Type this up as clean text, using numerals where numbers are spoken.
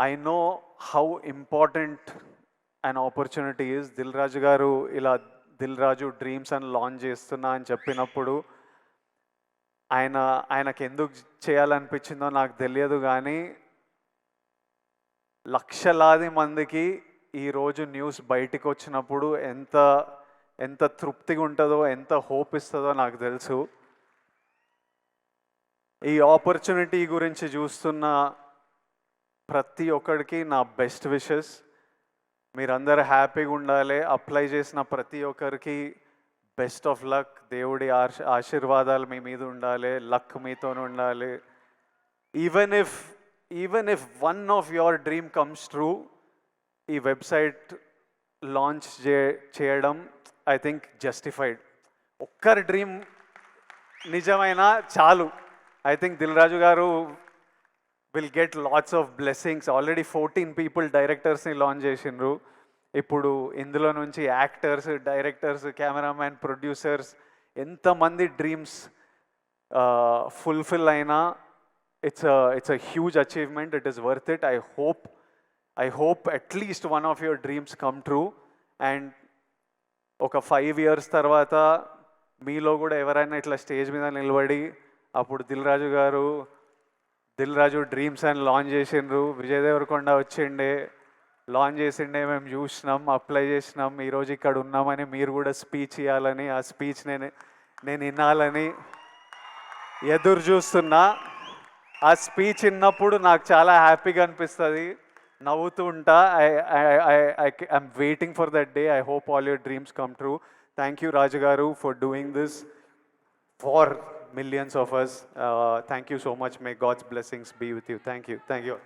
I know how important an opportunity is. Dil Raju గారు ఇలా Dil Raju dreams అని లాంచ్ చేస్తున్నా అని చెప్పినప్పుడు ఆయనకు ఎందుకు చేయాలనిపించిందో నాకు తెలియదు, కానీ లక్షలాది మందికి ఈరోజు న్యూస్ బయటికి వచ్చినప్పుడు ఎంత ఎంత తృప్తిగా ఉంటుందో, ఎంత హోప్ ఇస్తుందో నాకు తెలుసు. ఈ ఆపర్చునిటీ గురించి చూస్తున్న ప్రతి ఒక్కడికి నా బెస్ట్ విషెస్. మీరందరూ హ్యాపీగా ఉండాలి. అప్లై చేసిన ప్రతి ఒక్కరికి బెస్ట్ ఆఫ్ లక్. దేవుడి ఆశీర్వాదాలు మీ మీద ఉండాలి, లక్ మీతో ఉండాలి. Even if one of your dream comes true, ఈ వెబ్సైట్ లాంచ్ చేయడం ఐ థింక్ జస్టిఫైడ్. ఒక్కరి డ్రీమ్ నిజమైనా చాలు. ఐ థింక్ Dil Raju garu will get lots of blessings. Already 14 people డైరెక్టర్స్ని లాంచ్ చేసిండ్రు. ఇప్పుడు ఇందులో నుంచి యాక్టర్స్, డైరెక్టర్స్, కెమెరామ్యాన్, ప్రొడ్యూసర్స్ ఎంతమంది డ్రీమ్స్ ఫుల్ఫిల్ అయినా it's a huge achievement. It is worth it. I hope at least one of your dreams come true. And ఒక 5 years తర్వాత మీలో కూడా ఎవరైనా ఇట్లా స్టేజ్ మీద నిలబడి అప్పుడు దిల్ రాజు డ్రీమ్స్ అని లాంచ్ చేసిండ్రు, విజయ్ దేవరకొండ వచ్చిండే లాంచ్ చేసిండే, మేము చూసినాం, అప్లై చేసినాం, ఈరోజు ఇక్కడ ఉన్నామని మీరు కూడా స్పీచ్ ఇవ్వాలని, ఆ స్పీచ్ నేను వినాలని ఎదురు చూస్తున్నా. ఆ స్పీచ్ విన్నప్పుడు నాకు చాలా హ్యాపీగా అనిపిస్తుంది, నవ్వుతూ ఉంటా. I'm waiting for that day. I hope all your dreams come true. Thank you Raju garu for doing this for millions of us. Thank you so much. May God's blessings be with you. Thank you. Thank you.